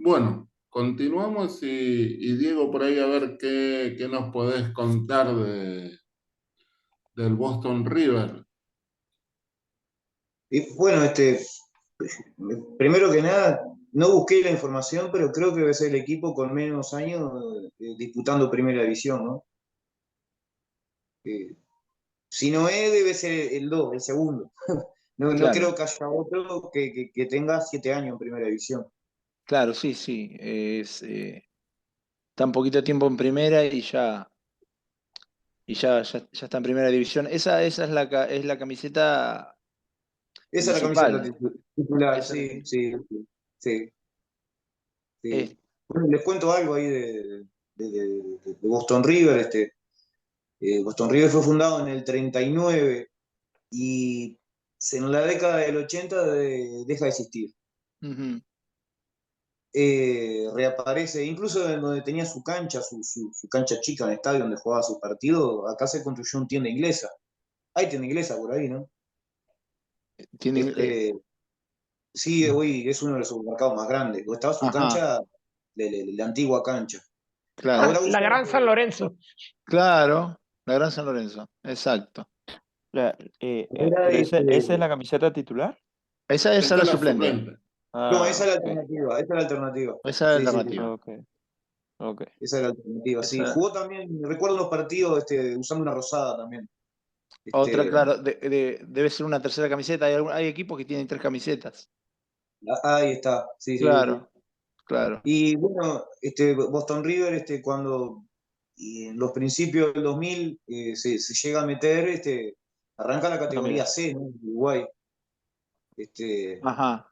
Bueno, continuamos y Diego, por ahí a ver qué nos podés contar del Boston River. Y bueno, primero que nada, no busqué la información, pero creo que debe ser el equipo con menos años disputando Primera División, ¿no? Eh, si no es, debe ser el 2, el segundo. No Claro, creo que haya otro que tenga 7 años en Primera División. claro, sí, sí. Tan poquito tiempo en primera y ya está en primera división. Esa es es la camiseta Esa es la camiseta principal. titular, Esa es la sí, sí, sí, es- sí. Bueno, les cuento algo ahí de Boston River. Boston River fue fundado en el 39 y en la década del 80 deja de existir. Ujú. Reaparece, incluso en donde tenía su cancha, su cancha chica en el estadio donde jugaba sus partidos, acá se construyó una tienda inglesa. Hay tienda inglesa por ahí, ¿no? Tiene, Este, sí, hoy es uno de los supermercados más grandes. Donde estaba su ajá, cancha, la antigua cancha. claro, Ahora La usa, Gran San Lorenzo. claro, la Gran San Lorenzo, exacto. era, Pero esa es este, la camiseta titular. Esa es Esta la es la suplente, suplente. no, Ah, esa es la ok, alternativa, esa es la alternativa. esa es la Sí, sí, sí. alternativa. ok, ok. Esa es la alternativa, sí. Esa, Jugó también, recuerdo unos partidos usando una rosada también. otra, Este, claro, debe ser una tercera camiseta. Hay equipos que tienen tres camisetas. Ahí está, sí, sí, sí, sí. Claro, claro. Y bueno, Boston River, cuando y en los principios del 2000 se llega a meter, arranca la Ah, categoría mira. C, ¿no? Uruguay. Este, Ajá.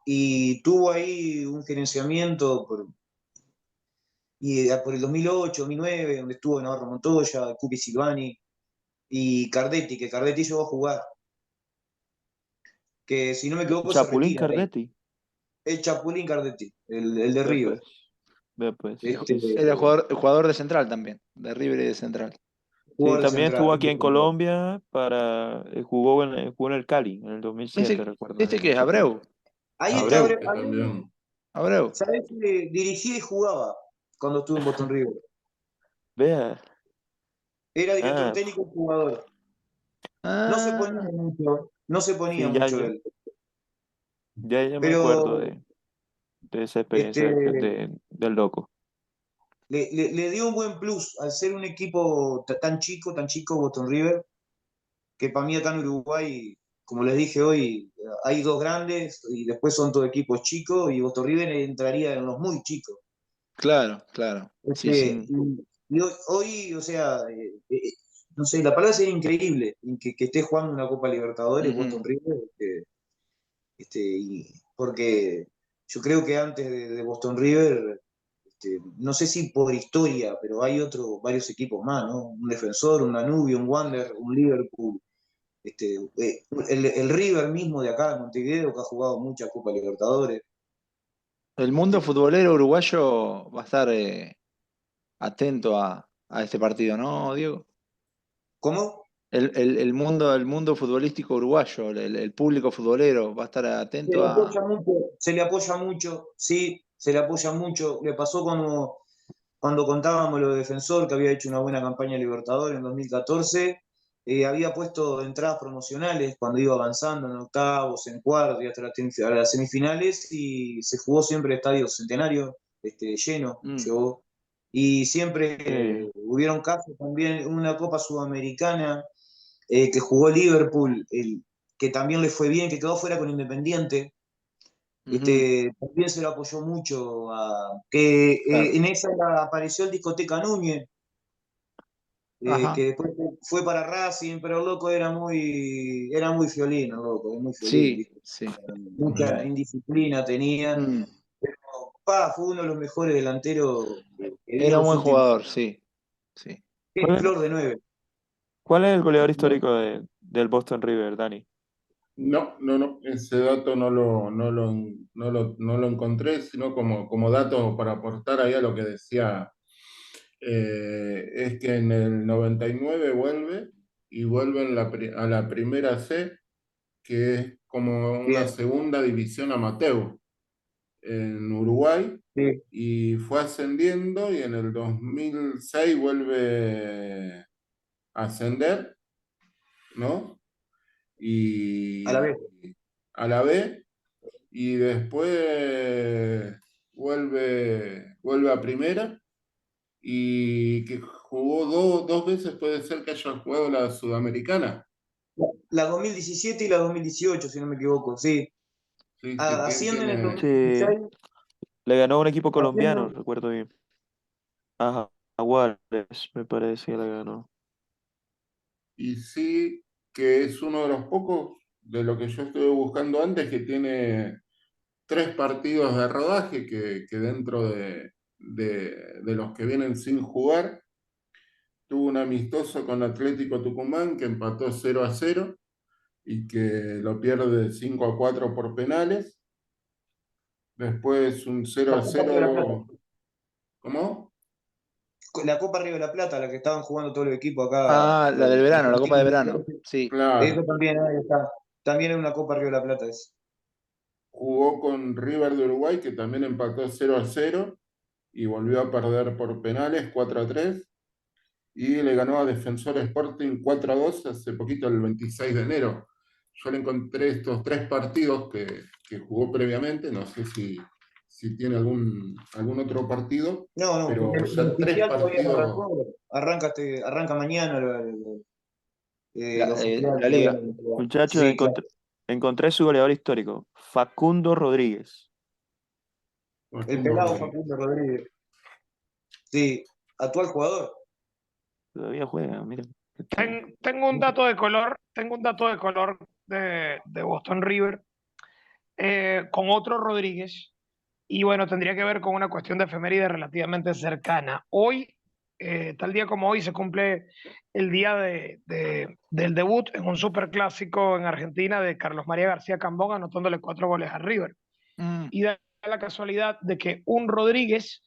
y tuvo ahí un gerenciamiento por el 2008, 2009, donde estuvo Navarro Montoya, Cupi Silvani y Cardetti, que Cardetti llegó a jugar, que si no me equivoco se Chapulín retira ahí. Cardetti. El Chapulín Cardetti, el de Ve River. pues, ve pues. Este, Era jugador de central también, de River y de central. Sí, jugador de también central. estuvo aquí en Colombia jugó en el Cali en el 2007, ¿Este, recuerdo, este en qué el es? Chapulín. Abreu. Ahí está Abreu. Que Abreu. también. Abreu. ¿Sabés que dirigía y jugaba cuando estuve en Boston River? Vea. Era director Ah, técnico y jugador. No se ponía Ah, mucho, no se ponía sí, mucho él. ya me acuerdo Pero de esa este, experiencia del loco. le dio un buen plus al ser un equipo tan chico Boston River, que para mí acá en Uruguay, como les dije hoy, hay dos grandes y después son todos equipos chicos y Boston River entraría en los muy chicos. claro, claro. Sí, sí. Este, Mm, y hoy, o sea, no sé, la palabra sería increíble que esté jugando una Copa Libertadores Ujú. Boston River, porque yo creo que antes de Boston River, no sé si por historia, pero hay varios equipos más, ¿no? Un Defensor, un Danubio, un Wander, un Liverpool, el River mismo de acá de Montevideo, que ha jugado mucha Copa Libertadores. El mundo Este, futbolero uruguayo va a estar atento a este partido, ¿no, Diego? ¿Cómo? El mundo futbolístico uruguayo, el público futbolero va a estar Se atento le a... apoya mucho, se le apoya mucho, sí, se le apoya mucho. Le pasó cuando contábamos lo de Defensor, que había hecho una buena campaña Libertadores en 2014, había puesto entradas promocionales cuando iba avanzando en octavos, en cuartos y hasta las semifinales, y se jugó siempre Estadio Centenario, lleno, Mm, llegó. Y siempre sí. hubieron casos también, una Copa Sudamericana que jugó Liverpool, que también le fue bien, que quedó fuera con Independiente. ujú, También se lo apoyó mucho que claro. en esa apareció el Discoteca Núñez, que Ajá. después fue para Racing, pero el loco era muy fiolín, el loco, muy fiolín, Sí, ¿viste? sí. Mucha indisciplina tenía. Mm, Fue uno de los mejores delanteros que vi en era un los buen últimos jugador, años. sí. Sí. Es ¿Cuál es, flor de nueve. cuál es el goleador histórico del Boston River, Dani? No, no, no, ese dato no lo encontré, sino como dato para aportar ahí a lo que decía, es que en el 99 vuelve y vuelve a la primera C, que es como una Bien. segunda división amateur. en Uruguay Sí, y fue ascendiendo y en el 2006 vuelve a ascender, ¿no? a la Y vez. a la B y después vuelve a primera y que jugó dos veces, puede ser que haya jugado la Sudamericana. La 2017 y la 2018, si no me equivoco, sí. Sí, sí, Asciende en el tiene. Sí, 2016, le ganó a un equipo colombiano, asciende, recuerdo bien. A Jaguares, me parece que le ganó. Y sí que es uno de los pocos de lo que yo estuve buscando antes que tiene 3 partidos de rodaje que dentro de los que vienen sin jugar, tuvo un amistoso con Atlético Tucumán que empató 0-0 y que lo pierde 5-4 por penales. Después un cero la a Copa Río de la Plata. cero ¿Cómo? La Copa Río de la Plata, la que estaban jugando todos los equipos acá, Ah, la del verano, la Copa de argentinos. verano. Sí. Eso Claro, también, ahí está. También es una Copa Río de la Plata. jugó con River de Uruguay que también empató 0-0 y volvió a perder por penales 4-3 y le ganó a Defensor Sporting 4-2 hace poquito, el 26 de enero. Yo le encontré estos 3 partidos que jugó previamente, no sé si tiene algún otro partido, No, no, porque pero el ya tres oficial todavía no partidos, arrancó. Arranca mañana el oficial. La Liga. Muchachos, Sí, claro. encontré su goleador histórico, Facundo Rodríguez. El Facundo pelado Rodríguez. Facundo Rodríguez. Sí, actual jugador. Todavía juega, miren. Tengo un dato de color, de Boston River, con otro Rodríguez, y bueno, tendría que ver con una cuestión de efeméride relativamente cercana. Hoy, tal día como hoy, se cumple el día del debut en un superclásico en Argentina de Carlos María García Cambón, anotándole 4 goles a River. Mm, Y da la casualidad de que un Rodríguez,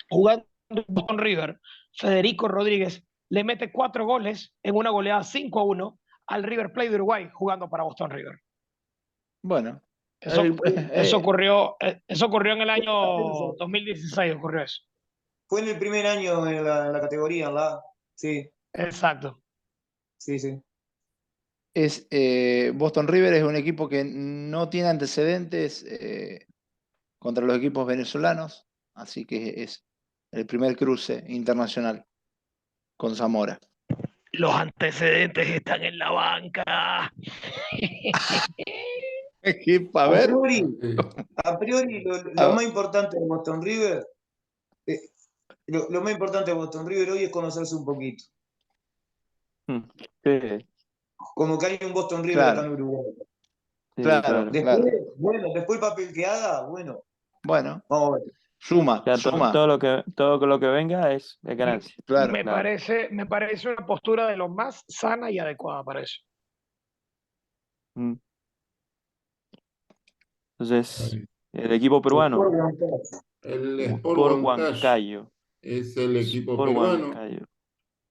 jugando en Boston River, Federico Rodríguez le mete 4 goles en una goleada 5-1 al River Plate de Uruguay jugando para Boston River. bueno. Eso, Eh, eso ocurrió en el año 2016, ocurrió eso. Fue en el primer año en la categoría, en la A. Sí, Exacto. sí, sí. Boston River es un equipo que no tiene antecedentes contra los equipos venezolanos, así que es el primer cruce internacional con Zamora. Los antecedentes están en la banca. A A ver, priori, Sí. a priori lo a- más importante de Boston River, eh, lo más importante de Boston River hoy es conocerse un poquito. Sí, Como que hay un Boston River acá claro, en Uruguay. sí, claro, claro. Después, claro. bueno, después el papel que haga, bueno, Bueno, vamos a ver. suma, Ya suma, todo lo que venga es ganancia. claro. Claro. Me parece una postura de lo más sana y adecuada para eso. Mm. Entonces, el equipo peruano, Sport Huancayo. El Sport Sport Huancayo Huancayo. es el equipo Sport peruano. Huancayo.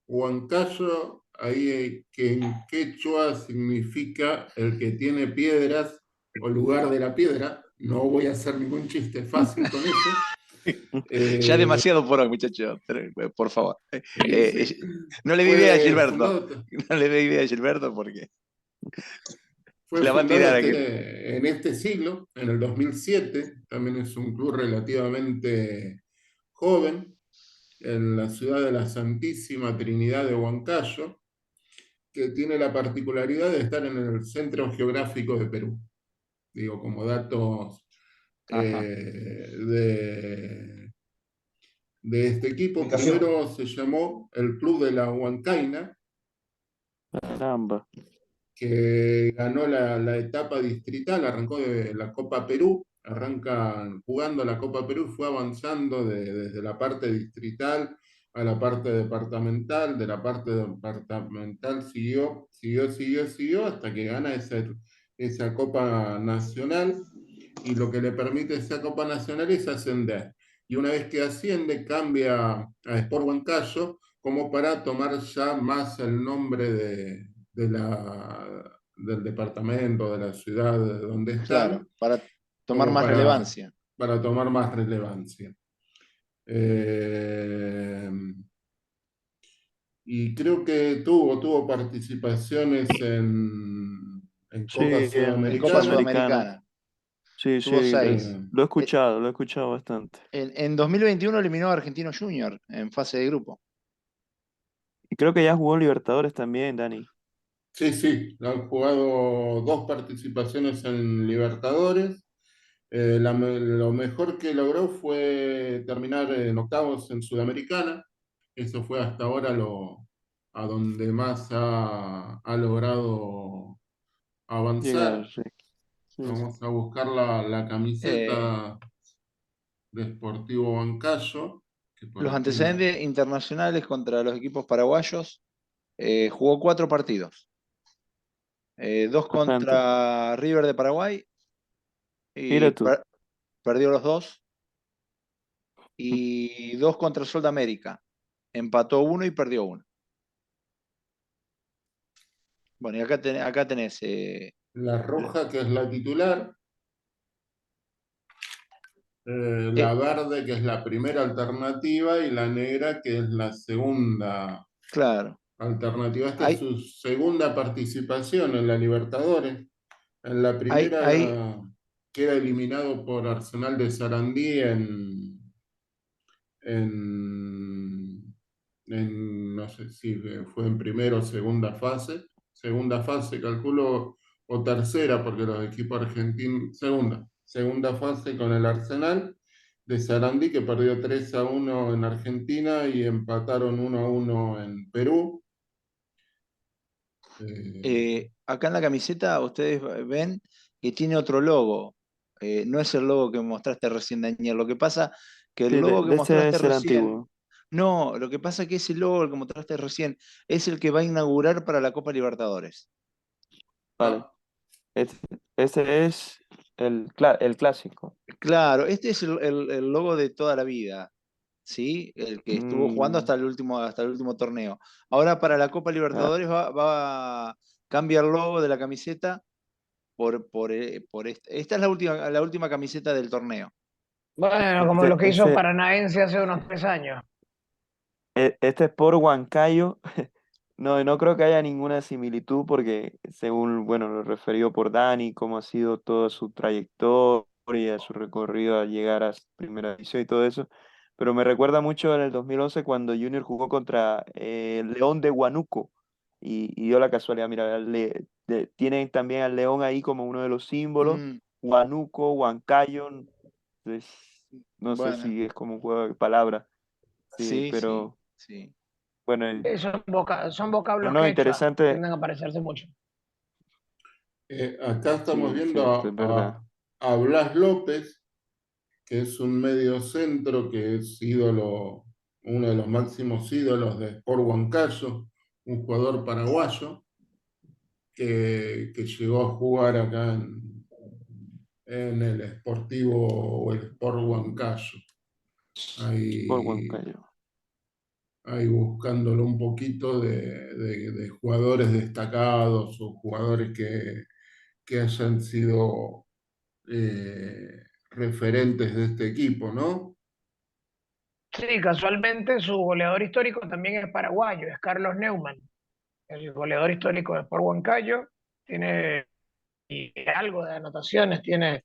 Huancayo, ahí que en quechua significa el que tiene piedras o lugar de la piedra. No voy a hacer ningún chiste fácil con eso. Ya Eh, demasiado por hoy, muchachos, por favor. sí. No le di idea a Fue Gilberto. fundado, No le di idea a Gilberto porque fue la va a fundado tirar aquí. en este siglo, en el 2007. También es un club relativamente joven, en la ciudad de la Santísima Trinidad de Huancayo, que tiene la particularidad de estar en el centro geográfico de Perú. Digo, como datos Ajá, de este equipo. Ubicación. Primero se llamó el Club de la Huancaina, Caramba. que ganó la etapa distrital, arrancó de la Copa Perú, arranca jugando la Copa Perú, fue avanzando desde la parte distrital a la parte departamental, de la parte departamental siguió, hasta que gana esa Copa Nacional, y lo que le permite esa Copa Nacional es ascender. Y una vez que asciende, cambia a Sport Huancayo como para tomar ya más el nombre del departamento, de la ciudad donde claro. están. Para tomar como más relevancia. para tomar más relevancia. Eh, y creo que tuvo participaciones en Sí, Copa En Copa Sudamericana. Sudamericana Sí, tuvo sí, 6. lo he escuchado bastante. En 2021 eliminó a Argentino Junior en fase de grupo. Y creo que ya jugó en Libertadores también, Dani. Sí, sí, han jugado 2 participaciones en Libertadores. Lo mejor que logró fue terminar en octavos en Sudamericana. Eso fue hasta ahora a donde más ha logrado Llegar, avanzar. sí. Sí, sí. Vamos a buscar la Eh, camiseta de Sportivo Bancayo, que por los aquí antecedentes internacionales contra los equipos paraguayos, jugó 4 partidos. 2 Bastante. contra River de Paraguay y Mira tú. perdió los 2. Y 2 contra Sol de América. Empató 1 y perdió 1. Bueno, y acá tenés. la roja, que es la titular, la eh, verde, que es la primera alternativa, y la negra, que es la segunda claro. alternativa. Esta es Hay, su segunda participación en la Libertadores. En la primera hay, queda eliminado por Arsenal de Sarandí en, no sé si fue en primera o segunda fase calculo, o tercera, porque los equipos argentinos, segunda fase con el Arsenal de Sarandí, que perdió 3-1 en Argentina y empataron 1-1 en Perú. Eh, acá en la camiseta ustedes ven que tiene otro logo. No es el logo que mostraste recién, Daniel. Lo que pasa que el Sí, logo que de ese debe mostraste ser recién, antiguo. no, lo que pasa que ese logo que mostraste recién es el que va a inaugurar para la Copa Libertadores. Vale. ah, Este, ese es el clásico. Claro, este es el logo de toda la vida, ¿sí? El que estuvo jugando Mm, hasta el último torneo. Ahora para la Copa ah, Libertadores cambia el logo de la camiseta por esta. Esta es la última camiseta del torneo. Bueno, como este, lo que hizo ese, Paranaense hace unos 3 años. este es por Huancayo. No, y no creo que haya ninguna similitud porque según, bueno, lo referido por Dani, cómo ha sido toda su trayectoria, su recorrido a llegar a primera división y todo eso, pero me recuerda mucho en el 2011 cuando Junior jugó contra el León de Huánuco y dio la casualidad, mira, tienen también al León ahí como uno de los símbolos, Mm, Huánuco, Huancayo, entonces, no sé bueno, si es como un juego de palabras, sí, sí, sí, pero sí. bueno, Son pero vocablos no, quechua, interesante. tienden a parecerse mucho. acá estamos Sí, viendo cierto, es verdad. a Blas López, que es un medio centro, que es ídolo, uno de los máximos ídolos de Sport Huancayo, un jugador paraguayo que llegó a jugar acá en el Sportivo o el Sport Huancayo. Por Ahí, Huancayo. ahí buscándolo un poquito de jugadores destacados o jugadores que hayan sido referentes de este equipo, ¿no? Sí, casualmente su goleador histórico también es paraguayo, es Carlos Neumann, el goleador histórico de Sport Huancayo. Tiene algo de anotaciones, tiene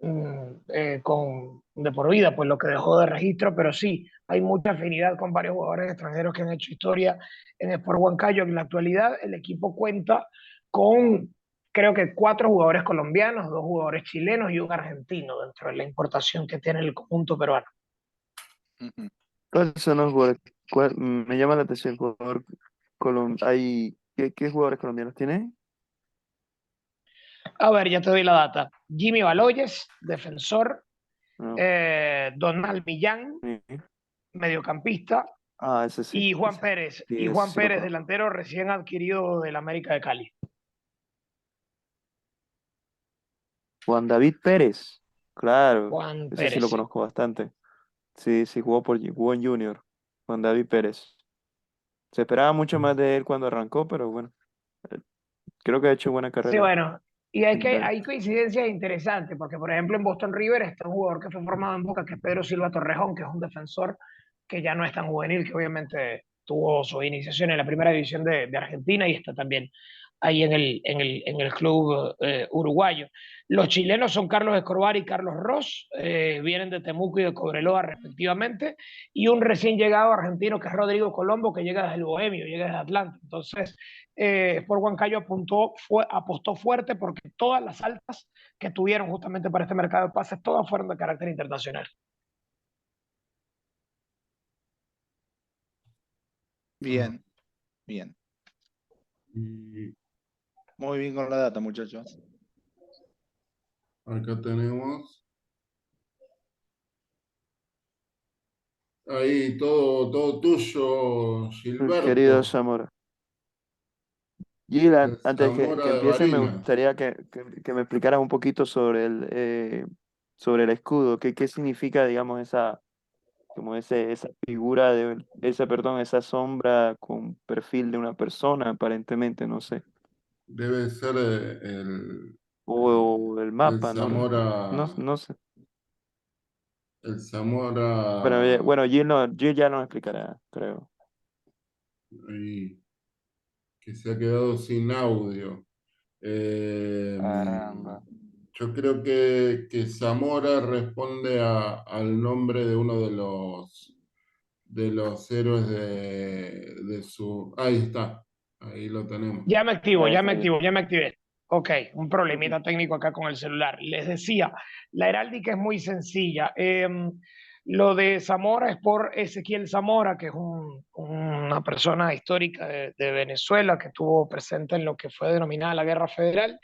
de por vida, pues lo que dejó de registro, pero sí, hay mucha afinidad con varios jugadores extranjeros que han hecho historia en Sport Huancayo. En la actualidad, el equipo cuenta con, creo que 4 jugadores colombianos, 2 jugadores chilenos y un argentino dentro de la importación que tiene el conjunto peruano. ¿Cuáles son los jugadores? Me llama la atención el jugador ¿qué jugadores colombianos tiene? A ver, ya te doy la data. Jimmy Baloyes, defensor. No. Donald Millán, Sí. mediocampista. Ah, ese sí, Y Juan Pérez. sí, Y ese Juan sí lo Pérez, conozco. delantero recién adquirido del América de Cali. Juan David Pérez, claro, Juan ese sí Pérez, lo sí. conozco bastante. Sí, sí, jugó en Junior. Juan David Pérez. Se esperaba mucho más de él cuando arrancó, pero bueno, eh, creo que ha hecho buena Sí, carrera. bueno, Y hay Exacto. coincidencias interesantes, porque por ejemplo en Boston River está un jugador que fue formado en Boca, que es Pedro Silva Torrejón, que es un defensor que ya no es tan juvenil, que obviamente tuvo su iniciación en la primera división de Argentina y está también ahí en el club uruguayo. Los chilenos son Carlos Escobar y Carlos Ross, vienen de Temuco y de Cobreloa respectivamente, y un recién llegado argentino que es Rodrigo Colombo, que llega desde el Bohemio, llega desde Atlanta. Entonces, Sport Huancayo apostó fuerte porque todas las altas que tuvieron justamente para este mercado de pases, todas fueron de carácter internacional. Bien, bien. Y Muy bien con la data, muchachos. acá tenemos ahí todo tuyo, Querido Gilberto. Zamora. Gil, El antes que Zamora de empiece, me Barinas. gustaría que me explicaras un poquito sobre el escudo. ¿Qué significa, digamos, esa figura esa sombra con perfil de una persona, aparentemente, no sé? Debe ser O el el mapa, no, Zamora. no sé. El Bueno, Zamora. bueno, Gil ya nos explicará, creo. Ahí, que se ha quedado sin audio. Eh, Caramba. yo creo que Zamora responde al nombre de uno de los héroes de su... Ahí está, ahí lo tenemos. Ahí está bien. Ya me activé. Ok, un problemita técnico acá con el celular. Les decía, la heráldica es muy sencilla. Lo de Zamora es por Ezequiel Zamora, que es una persona histórica de Venezuela que estuvo presente en lo que fue denominada la Guerra Federal.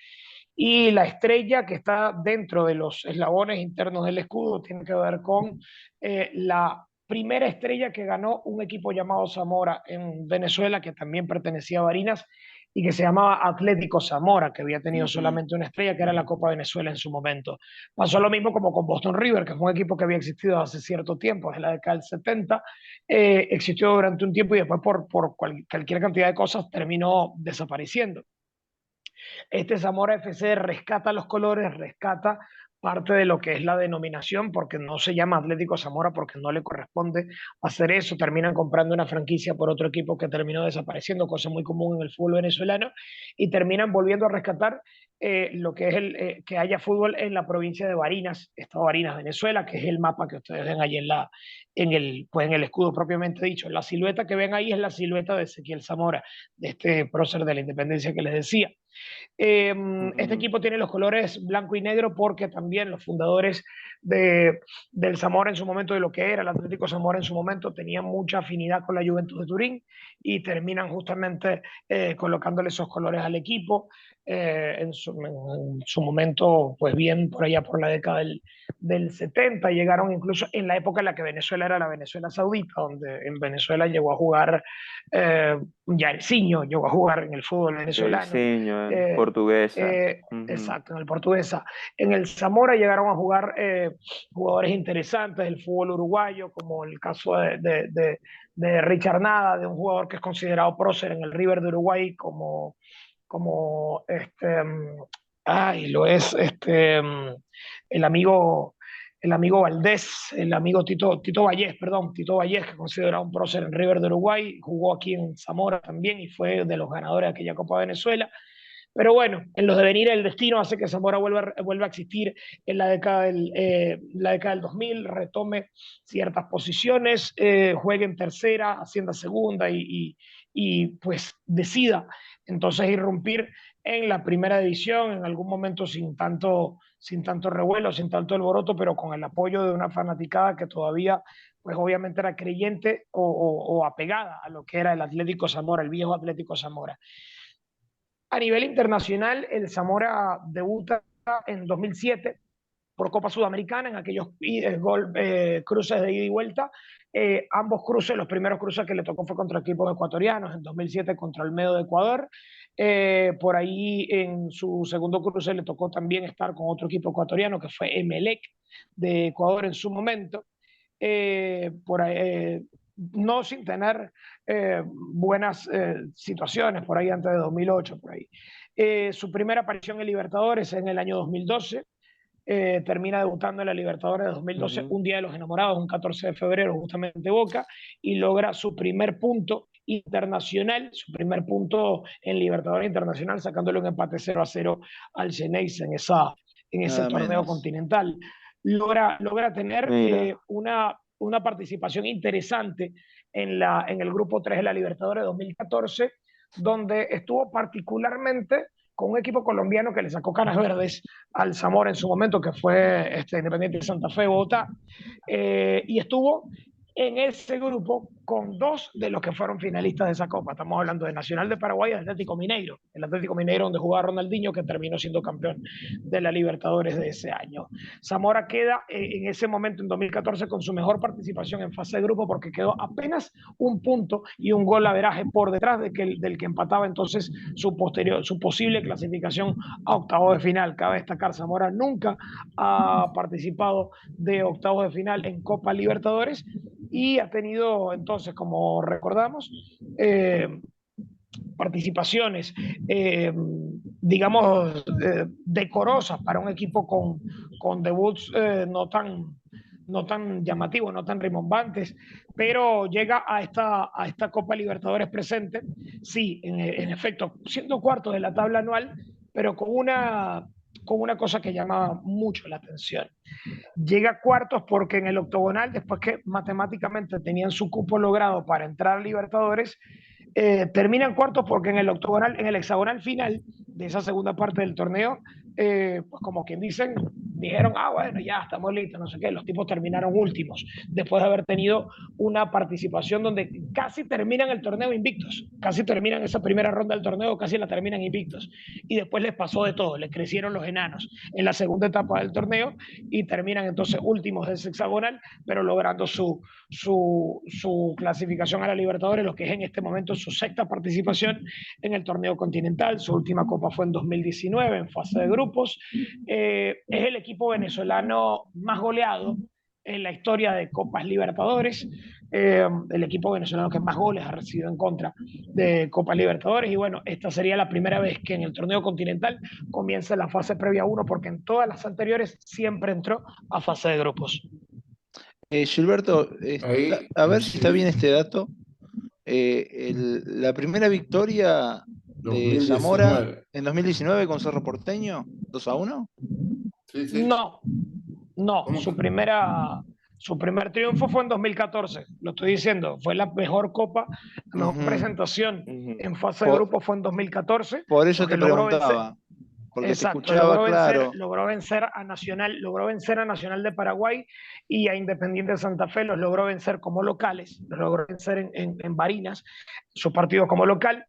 Y la estrella que está dentro de los eslabones internos del escudo tiene que ver con la primera estrella que ganó un equipo llamado Zamora en Venezuela, que también pertenecía a Barinas y que se llamaba Atlético Zamora, que había tenido Ujú. solamente una estrella, que era la Copa Venezuela en su momento. Pasó lo mismo como con Boston River, que fue un equipo que había existido hace cierto tiempo, desde la década del 70, existió durante un tiempo y después por cualquier cantidad de cosas terminó desapareciendo. Este Zamora FC rescata los colores, rescata parte de lo que es la denominación, porque no se llama Atlético Zamora, porque no le corresponde hacer eso. Terminan comprando una franquicia por otro equipo que terminó desapareciendo, cosa muy común en el fútbol venezolano, y terminan volviendo a rescatar lo que es que haya fútbol en la provincia de Barinas, Estado de Barinas, Venezuela, que es el mapa que ustedes ven ahí pues en el escudo propiamente dicho. La silueta que ven ahí es la silueta de Ezequiel Zamora, de este prócer de la independencia que les decía. Este Ujú. equipo tiene los colores blanco y negro porque también los fundadores del Zamora en su momento, de lo que era el Atlético Zamora en su momento, tenían mucha afinidad con la Juventus de Turín y terminan justamente colocándole esos colores al equipo. En su momento, pues bien por allá por la década del 70, llegaron incluso en la época en la que Venezuela era la Venezuela Saudita, donde en Venezuela llegó a jugar Jairzinho, llegó a jugar en el fútbol venezolano. Diseño en Eh, portuguesa. Ujú. exacto, en el Portuguesa. En el Zamora llegaron a jugar jugadores interesantes del fútbol uruguayo, como el caso de Richard Nada, de un jugador que es considerado prócer en el River de Uruguay, como ay, lo es el amigo, el amigo Valdés, el amigo Tito Vallés, perdón, Tito Vallés, que es considerado un prócer en River de Uruguay, jugó aquí en Zamora también y fue de los ganadores de aquella Copa Venezuela. Pero bueno, en los devenires el destino hace que Zamora vuelva a existir en la década del 2000, retome ciertas posiciones, juegue en tercera, ascienda a segunda y pues decida entonces irrumpir en la primera división en algún momento sin tanto revuelo, sin tanto alboroto, pero con el apoyo de una fanaticada que todavía pues obviamente era creyente o apegada a lo que era el Atlético Zamora, el viejo Atlético Zamora. A nivel internacional, el Zamora debuta en 2007 por Copa Sudamericana en aquellos cruces de ida y vuelta. Ambos cruces, los primeros cruces que le tocó fue contra equipos ecuatorianos, en 2007 contra Olmedo de Ecuador. Por ahí en su segundo cruce le tocó también estar con otro equipo ecuatoriano que fue Emelec de Ecuador en su momento. Por ahí, no sin tener buenas situaciones por ahí antes de 2008, por ahí. Su primera aparición en Libertadores en el año 2012. Termina debutando en la Libertadores de 2012, un día de los enamorados, un 14 de febrero, justamente Boca, y logra su primer punto internacional, su primer punto en Libertadores Internacional, sacándole un empate 0-0 al Xeneize en ese Nada torneo menos. continental. Logra tener Mira. una participación interesante en el grupo 3 de la Libertadores de 2014, donde estuvo particularmente con un equipo colombiano que le sacó caras verdes al Zamora en su momento, que fue Independiente de Santa Fe, Bogotá, y estuvo en ese grupo con dos de los que fueron finalistas de esa copa. Estamos hablando de Nacional de Paraguay y Atlético Mineiro. El Atlético Mineiro donde jugaba Ronaldinho, que terminó siendo campeón de la Libertadores de ese año. Zamora queda en ese momento, en 2014, con su mejor participación en fase de grupo, porque quedó apenas un punto y un gol averaje por detrás del que empataba entonces su posible clasificación a octavos de final. Cabe destacar, Zamora nunca ha participado de octavos de final en Copa Libertadores y ha tenido entonces, como recordamos, participaciones, digamos, decorosas para un equipo con debuts no tan llamativos, no tan rimbombantes, pero llega a esta Copa Libertadores presente, sí, en efecto, siendo cuarto de la tabla anual, pero con una cosa que llama mucho la atención. Llega a cuartos porque en el octogonal, después que matemáticamente tenían su cupo logrado para entrar a Libertadores, terminan cuartos porque en el hexagonal final de esa segunda parte del torneo, pues como quien dijeron, bueno, ya estamos listos, no sé qué, los tipos terminaron últimos, después de haber tenido una participación donde casi terminan el torneo invictos, casi terminan esa primera ronda del torneo, casi la terminan invictos, y después les pasó de todo, les crecieron los enanos en la segunda etapa del torneo y terminan entonces últimos del hexagonal, pero logrando su clasificación a la Libertadores, lo que es en este momento su sexta participación en el torneo continental. Su última copa fue en 2019 en fase de grupos. Es el equipo venezolano más goleado en la historia de Copas Libertadores, el equipo venezolano que más goles ha recibido en contra de Copas Libertadores, y bueno, esta sería la primera vez que en el torneo continental comienza la fase previa 1, porque en todas las anteriores siempre entró a fase de grupos. Gilberto, Ahí, a ver si está bien sí, este dato. La primera victoria de Zamora 2019. en 2019 con Cerro Porteño, 2-1. Sí, sí. No, ¿Cómo? su primer triunfo fue en 2014, lo estoy diciendo, fue la mejor copa, la mejor presentación en fase de grupo fue en 2014. Por eso te logró vencer. preguntaba, porque te Exacto, escuchaba claro. logró vencer a Nacional de Paraguay y a Independiente de Santa Fe, los logró vencer como locales, los logró vencer en Barinas, su partido como local.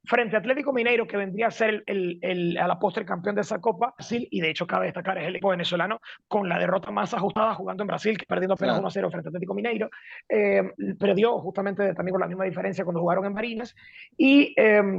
Frente a Atlético Mineiro, que vendría a ser a la postre campeón de esa Copa, Brasil, y de hecho cabe destacar, es el equipo venezolano con la derrota más ajustada jugando en Brasil, perdiendo apenas 1-0 frente a Atlético Mineiro. Perdió justamente también con la misma diferencia cuando jugaron en Barinas, y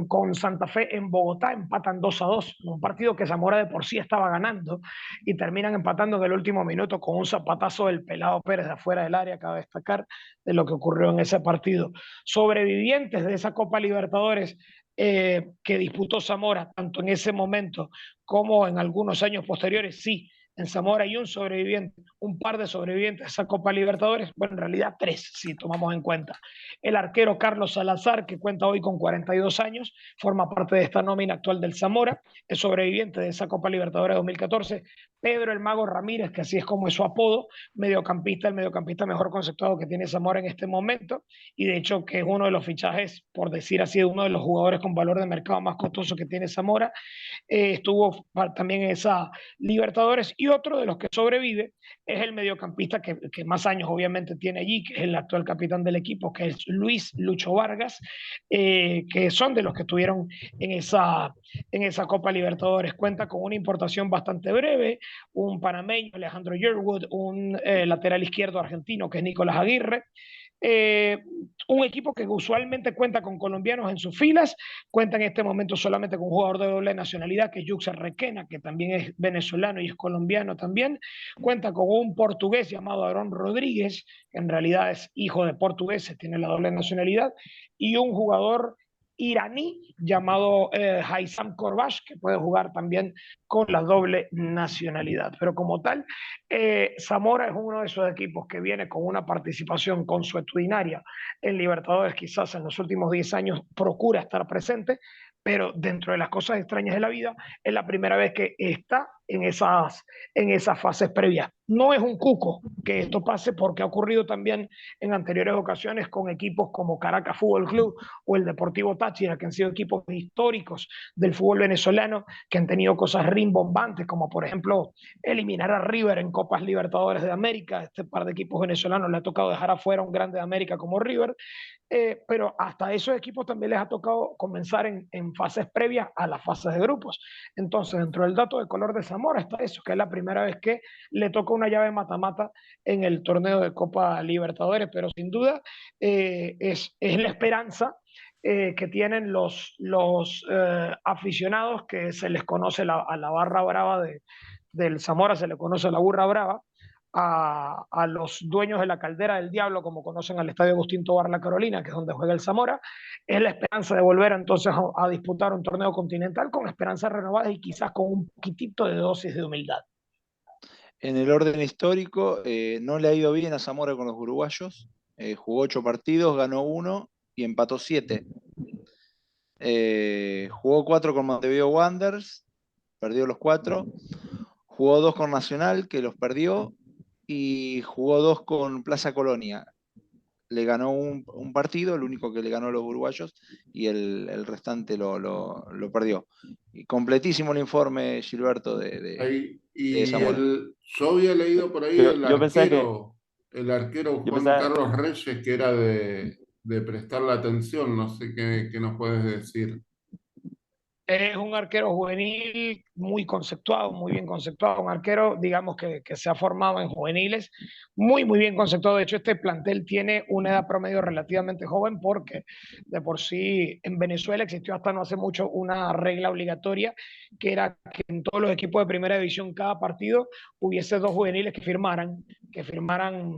con Santa Fe en Bogotá empatan 2-2, un partido que Zamora de por sí estaba ganando, y terminan empatando en el último minuto con un zapatazo del Pelado Pérez de afuera del área. Cabe destacar de lo que ocurrió en ese partido. Sobrevivientes de esa Copa Libertadores que disputó Zamora, tanto en ese momento como en algunos años posteriores, sí, en Zamora hay un par de sobrevivientes de esa Copa Libertadores, bueno, en realidad 3, si tomamos en cuenta. El arquero Carlos Salazar, que cuenta hoy con 42 años, forma parte de esta nómina actual del Zamora, es sobreviviente de esa Copa Libertadores 2014. Pedro el Mago Ramírez, que así es como es su apodo, el mediocampista mejor conceptuado que tiene Zamora en este momento, y de hecho que es uno de los fichajes, por decir así, de uno de los jugadores con valor de mercado más costoso que tiene Zamora. Estuvo también en esa Libertadores, y otro de los que sobrevive es el mediocampista que más años obviamente tiene allí, que es el actual capitán del equipo, que es Luis Lucho Vargas, que son de los que estuvieron en esa Copa Libertadores. Cuenta con una importación bastante breve, un panameño, Alejandro Yearwood, un lateral izquierdo argentino, que es Nicolás Aguirre. Un equipo que usualmente cuenta con colombianos en sus filas, cuenta en este momento solamente con un jugador de doble nacionalidad, que es Yuxer Requena, que también es venezolano y es colombiano también. Cuenta con un portugués llamado Aarón Rodríguez, que en realidad es hijo de portugueses, tiene la doble nacionalidad, y un jugador iraní llamado Haitham Korbash, que puede jugar también con la doble nacionalidad. Pero como tal, Zamora es uno de esos equipos que viene con una participación consuetudinaria en Libertadores, quizás en los últimos 10 años procura estar presente, pero dentro de las cosas extrañas de la vida, es la primera vez que está en esas fases previas. No es un cuco que esto pase, porque ha ocurrido también en anteriores ocasiones con equipos como Caracas Fútbol Club o el Deportivo Táchira, que han sido equipos históricos del fútbol venezolano, que han tenido cosas rimbombantes, como por ejemplo eliminar a River en Copas Libertadores de América. Este par de equipos venezolanos le ha tocado dejar afuera a un grande de América como River. Pero hasta esos equipos también les ha tocado comenzar en fases previas a las fases de grupos. Entonces, dentro del dato de color de Zamora está eso, que es la primera vez que le toca una llave mata-mata en el torneo de Copa Libertadores, pero sin duda es la esperanza que tienen los aficionados, que se les conoce a la barra brava del Zamora, se le conoce la burra brava, a los dueños de la Caldera del Diablo, como conocen al Estadio Agustín Tobar La Carolina, que es donde juega el Zamora. Es la esperanza de volver entonces a disputar un torneo continental con esperanzas renovadas y quizás con un poquitito de dosis de humildad. En el orden histórico, no le ha ido bien a Zamora con los uruguayos. Jugó 8 partidos, ganó 1 y empató 7. Jugó 4 con Montevideo Wanderers, perdió los 4. Jugó 2 con Nacional, que los perdió, y jugó 2 con Plaza Colonia. Le ganó un partido, el único que le ganó a los uruguayos, y el restante lo perdió. Y completísimo el informe, Gilberto, de Zamora. Yo había leído por ahí el arquero Juan Carlos Reyes, que era de prestarle atención. No sé qué nos puedes decir. Es un arquero juvenil muy conceptuado, muy bien conceptuado, un arquero, digamos, que se ha formado en juveniles, muy bien conceptuado. De hecho, este plantel tiene una edad promedio relativamente joven, porque de por sí en Venezuela existió hasta no hace mucho una regla obligatoria, que era que en todos los equipos de primera división, cada partido, hubiese 2 juveniles que firmaran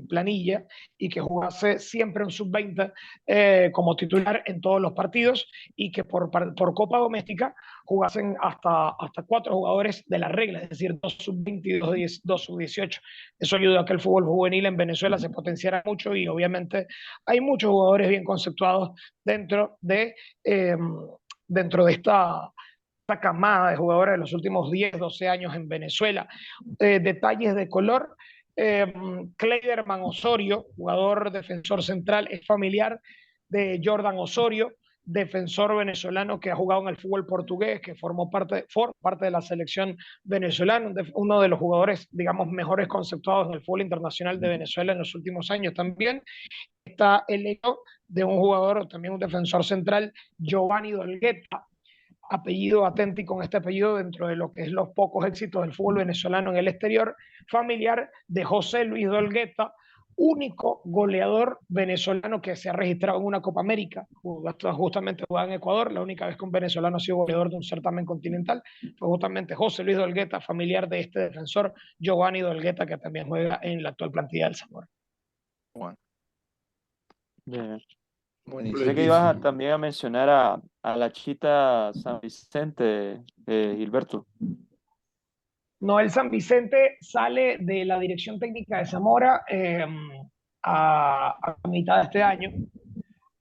planilla y que jugase siempre un sub-20 como titular en todos los partidos, y que por Copa Doméstica jugasen hasta 4 jugadores de la regla, es decir, 2 sub-20 y 2 sub-18. Eso ayudó a que el fútbol juvenil en Venezuela se potenciara mucho, y obviamente hay muchos jugadores bien conceptuados dentro de esta camada de jugadores de los últimos 10, 12 años en Venezuela. Detalles de color: Kleiderman Osorio, jugador defensor central, es familiar de Jordan Osorio, defensor venezolano que ha jugado en el fútbol portugués, que formó parte de la selección venezolana, uno de los jugadores, digamos, mejores conceptuados del fútbol internacional de Venezuela en los últimos años. También está el hecho de un jugador, también un defensor central, Giovanni Dolgueta, apellido atenti con este apellido dentro de lo que es los pocos éxitos del fútbol venezolano en el exterior, familiar de José Luis Dolgueta, único goleador venezolano que se ha registrado en una Copa América, justamente jugaba en Ecuador. La única vez que un venezolano ha sido goleador de un certamen continental fue justamente José Luis Dolgueta, familiar de este defensor Giovanni Dolgueta, que también juega en la actual plantilla del Zamora. Bueno. Bien. Buenísimo. Sé que ibas también a mencionar a la Chita San Vicente, Gilberto. Noel San Vicente sale de la dirección técnica de Zamora a mitad de este año,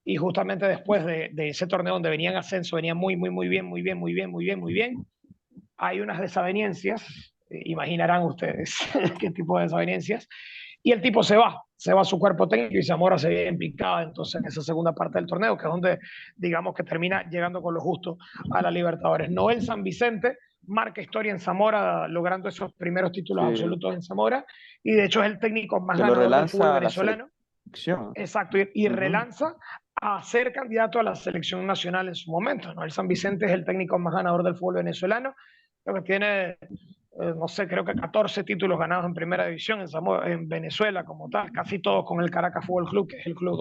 y justamente después de ese torneo donde venía en ascenso, venía muy bien. Hay unas desavenencias, imaginarán ustedes qué tipo de desavenencias, y el tipo se va a su cuerpo técnico, y Zamora se ve en picada entonces en esa segunda parte del torneo, que es donde, digamos, que termina llegando con lo justo a la Libertadores. Noel San Vicente marca historia en Zamora, logrando esos primeros títulos absolutos en Zamora, y de hecho es el técnico más ganador del fútbol venezolano. Exacto, y relanza a ser candidato a la selección nacional en su momento. Noel San Vicente es el técnico más ganador del fútbol venezolano, lo que tiene, no sé, creo que 14 títulos ganados en primera división en Venezuela como tal, casi todos con el Caracas Fútbol Club, que es el club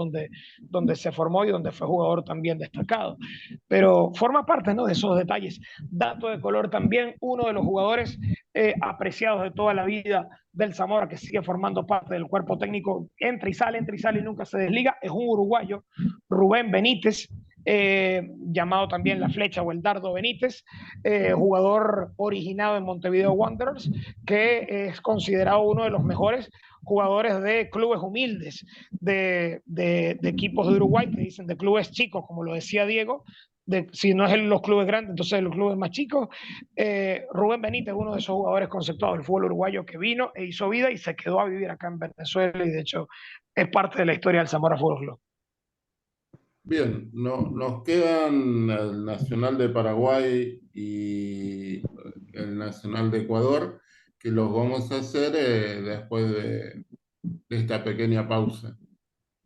donde se formó y donde fue jugador también destacado. Pero forma parte, ¿no?, de esos detalles. Dato de color también: uno de los jugadores apreciados de toda la vida del Zamora, que sigue formando parte del cuerpo técnico, entra y sale y nunca se desliga, es un uruguayo, Rubén Benítez, llamado también La Flecha o el Dardo Benítez, jugador originado en Montevideo Wanderers, que es considerado uno de los mejores jugadores de clubes humildes, de equipos de Uruguay, que dicen de clubes chicos, como lo decía Diego, si no es en los clubes grandes, entonces en los clubes más chicos. Rubén Benítez, uno de esos jugadores conceptuados del fútbol uruguayo que vino e hizo vida y se quedó a vivir acá en Venezuela, y de hecho es parte de la historia del Zamora Fútbol Club. Bien, nos quedan el Nacional de Paraguay y el Nacional de Ecuador, que los vamos a hacer después de esta pequeña pausa.